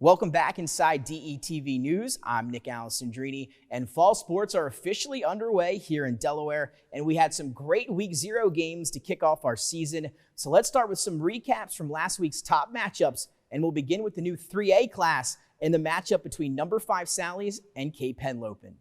Welcome back inside DETV News. I'm Nick Alessandrini, and fall sports are officially underway here in Delaware, and we had some great Week 0 games to kick off our season. So let's start with some recaps from last week's top matchups, and we'll begin with the new 3A class and the matchup between number 5 Sally's and Cape Henlopen.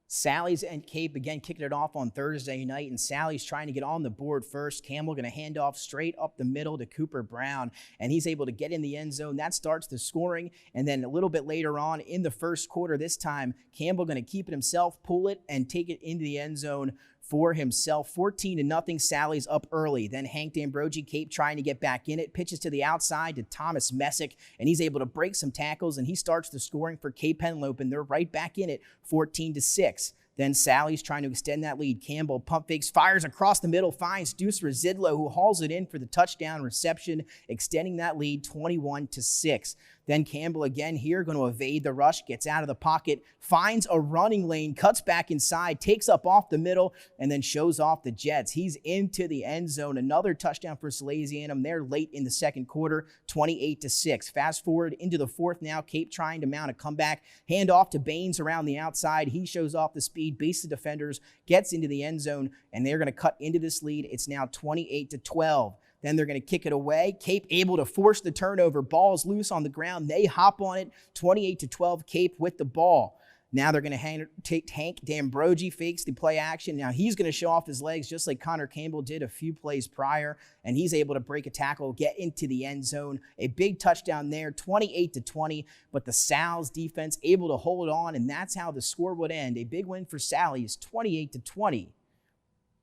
Sally's and Cape again kicking it off on Thursday night, and Sally's trying to get on the board first. Campbell going to hand off straight up the middle to Cooper Brown, and he's able to get in the end zone. That starts the scoring, and then a little bit later on in the first quarter this time, Campbell going to keep it himself, pull it, and take it into the end zone for himself. 14-0, Sally's up early. Then Hank D'Ambrogi, Cape trying to get back in it, pitches to the outside to Thomas Messick, and he's able to break some tackles, and he starts the scoring for Cape Henlopen. They're right back in it, 14-6. Then Sally's trying to extend that lead. Campbell pump fakes, fires across the middle, finds Deuce Rezidlo, who hauls it in for the touchdown reception, extending that lead 21-6. Then Campbell again here going to evade the rush, gets out of the pocket, finds a running lane, cuts back inside, takes up off the middle, and then shows off the Jets. He's into the end zone. Another touchdown for Salesianum. They're late in the second quarter, 28-6. Fast forward into the fourth now. Cape trying to mount a comeback. Hand off to Baines around the outside. He shows off the speed, beats the defenders, gets into the end zone, and they're going to cut into this lead. It's now 28-12. Then they're going to kick it away. Cape able to force the turnover. Ball's loose on the ground. They hop on it. 28-12, Cape with the ball. Now they're going to take Hank D'Ambrogi, fakes the play action. Now he's going to show off his legs just like Connor Campbell did a few plays prior, and he's able to break a tackle, get into the end zone. A big touchdown there, 28-20, but the Sal's defense able to hold on, and that's how the score would end. A big win for Sally's, 28-20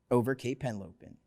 over Cape Henlopen.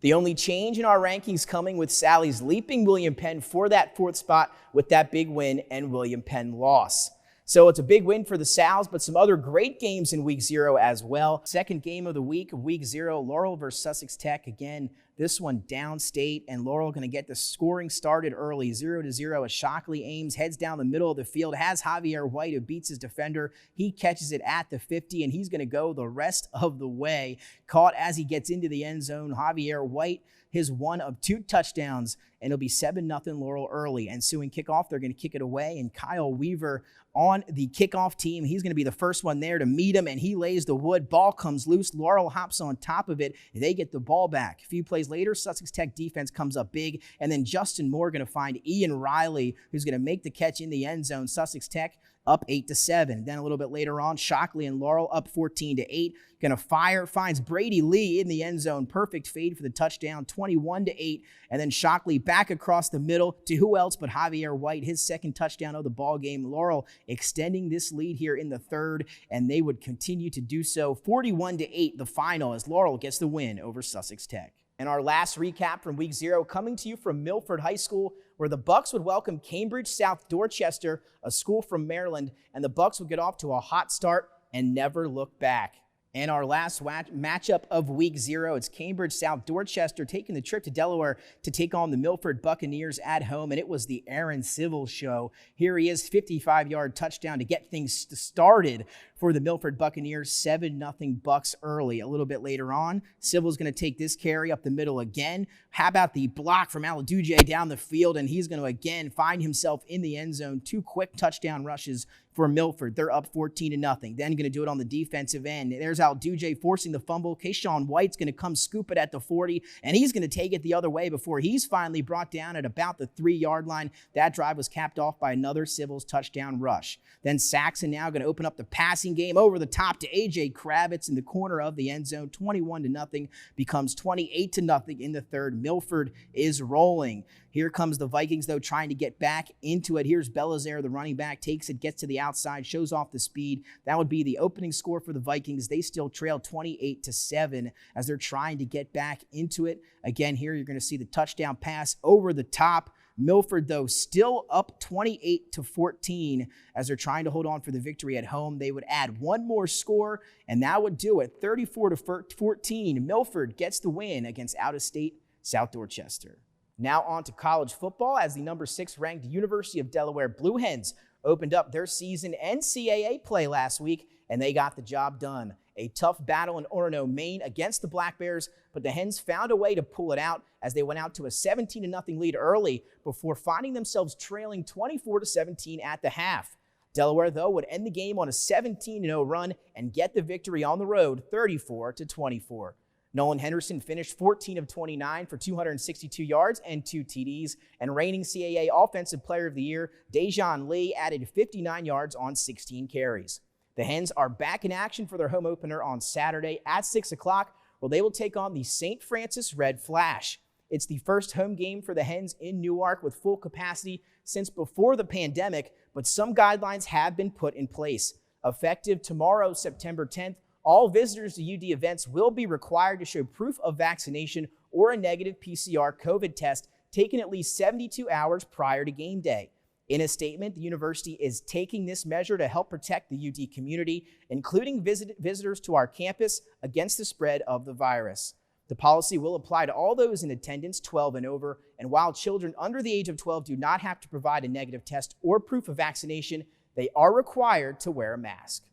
The only change in our rankings coming with Sally's leaping William Penn for that fourth spot with that big win and William Penn loss. So it's a big win for the Sal's, but some other great games in Week 0 as well. Second game of the week, Week 0, Laurel versus Sussex Tech. Again, this one downstate, and Laurel going to get the scoring started early, 0-0 as Shockley Ames heads down the middle of the field, has Javier White who beats his defender. He catches it at the 50, and he's going to go the rest of the way. Caught as he gets into the end zone, Javier White, his one of 2 touchdowns, and it'll be 7-0 Laurel early. Ensuing kickoff, they're going to kick it away, and Kyle Weaver on the kickoff team. He's going to be the first one there to meet him, and he lays the wood. Ball comes loose. Laurel hops on top of it. They get the ball back. A few plays later, Sussex Tech defense comes up big, and then Justin Moore going to find Ian Riley, who's going to make the catch in the end zone. Sussex Tech up 8-7. Then a little bit later on, Shockley and Laurel up 14-8. Going to fire, finds Brady Lee in the end zone. Perfect fade for the touchdown, 21-8. And then Shockley back across the middle to who else but Javier White, his second touchdown of the ball game. Laurel extending this lead here in the third, and they would continue to do so. 41-8 the final as Laurel gets the win over Sussex Tech. And our last recap from Week 0 coming to you from Milford High School, where the Bucks would welcome Cambridge South Dorchester, a school from Maryland, and the Bucks would get off to a hot start and never look back. And our last matchup of Week 0, it's Cambridge South Dorchester taking the trip to Delaware to take on the Milford Buccaneers at home, and it was the Aaron Civil show. Here he is, 55-yard touchdown to get things started for the Milford Buccaneers, 7-0 Bucks early. A little bit later on, Civil's going to take this carry up the middle again. How about the block from Aladuje down the field, and he's going to again find himself in the end zone. 2 quick touchdown rushes for Milford. They're up 14-0. Then going to do it on the defensive end. There's Aladuje forcing the fumble. Kayshawn White's going to come scoop it at the 40, and he's going to take it the other way before he's finally brought down at about the 3-yard line. That drive was capped off by another Civil's touchdown rush. Then Saxon now going to open up the passing game over the top to A.J. Kravitz in the corner of the end zone. 21-0 becomes 28-0 in the third. Milford is rolling. Here comes the Vikings, though, trying to get back into it. Here's Belizaire, the running back, takes it, gets to the outside, shows off the speed. That would be the opening score for the Vikings. They still trail 28-7 as they're trying to get back into it. Again, here you're going to see the touchdown pass over the top. Milford, though, still up 28-14 as they're trying to hold on for the victory at home. They would add one more score, and that would do it. 34-14. Milford gets the win against out-of-state South Dorchester. Now on to college football as the number 6 ranked University of Delaware Blue Hens opened up their season NCAA play last week, and they got the job done. A tough battle in Orono, Maine against the Black Bears, but the Hens found a way to pull it out as they went out to a 17-0 lead early before finding themselves trailing 24-17 at the half. Delaware, though, would end the game on a 17-0 run and get the victory on the road, 34-24. Nolan Henderson finished 14 of 29 for 262 yards and 2 TDs, and reigning CAA Offensive Player of the Year, Dejan Lee, added 59 yards on 16 carries. The Hens are back in action for their home opener on Saturday at 6 o'clock, where they will take on the St. Francis Red Flash. It's the first home game for the Hens in Newark with full capacity since before the pandemic, but some guidelines have been put in place. Effective tomorrow, September 10th, all visitors to UD events will be required to show proof of vaccination or a negative PCR COVID test taken at least 72 hours prior to game day. In a statement, the university is taking this measure to help protect the UD community, including visitors to our campus, against the spread of the virus. The policy will apply to all those in attendance 12 and over, and while children under the age of 12 do not have to provide a negative test or proof of vaccination, they are required to wear a mask.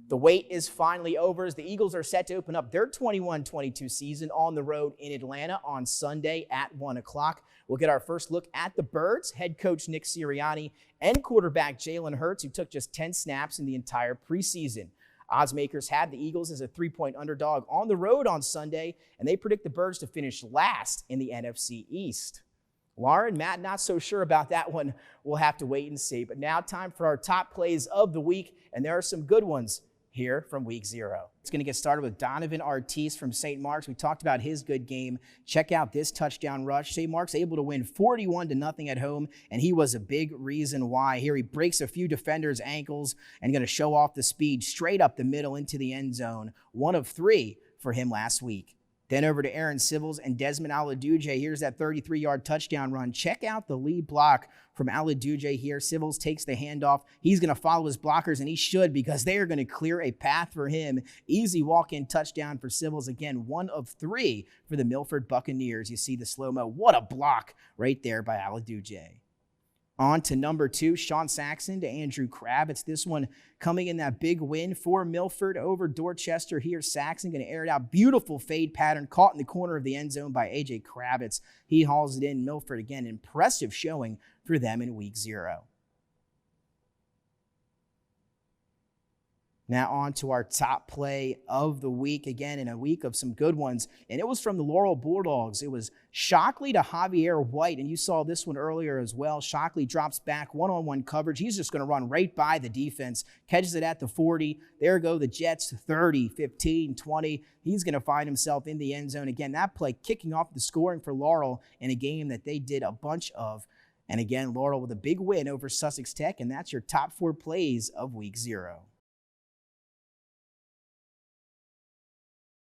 The wait is finally over as the Eagles are set to open up their 21-22 season on the road in Atlanta on Sunday at 1 o'clock. We'll get our first look at the Birds, head coach Nick Sirianni, and quarterback Jalen Hurts, who took just 10 snaps in the entire preseason. Oddsmakers have the Eagles as a 3-point underdog on the road on Sunday, and they predict the Birds to finish last in the NFC East. Lauren, Matt, not so sure about that one. We'll have to wait and see. But now time for our top plays of the week, and there are some good ones here from week 0. It's going to get started with Donovan Artis from St. Mark's. We talked about his good game. Check out this touchdown rush. St. Mark's able to win 41-0 at home, and he was a big reason why. Here he breaks a few defenders' ankles and going to show off the speed straight up the middle into the end zone. 1 of 3 for him last week. Then over to Aaron Sivils and Desmond Aladuje. Here's that 33-yard touchdown run. Check out the lead block from Aladuje here. Sivils takes the handoff. He's going to follow his blockers, and he should, because they are going to clear a path for him. Easy walk-in touchdown for Sivils. Again, 1 of 3 for the Milford Buccaneers. You see the slow-mo. What a block right there by Aladuje. On to number 2, Sean Saxon to Andrew Kravitz. This one coming in that big win for Milford over Dorchester here. Saxon going to air it out. Beautiful fade pattern caught in the corner of the end zone by A.J. Kravitz. He hauls it in. Milford, again, impressive showing for them in week 0. Now on to our top play of the week, again in a week of some good ones, and it was from the Laurel Bulldogs. It was Shockley to Javier White, and you saw this one earlier as well. Shockley drops back, one-on-one coverage. He's just going to run right by the defense, catches it at the 40. There go the Jets, 30, 15, 20. He's going to find himself in the end zone. Again, that play kicking off the scoring for Laurel in a game that they did a bunch of. And again, Laurel with a big win over Sussex Tech, and that's your top 4 plays of week 0.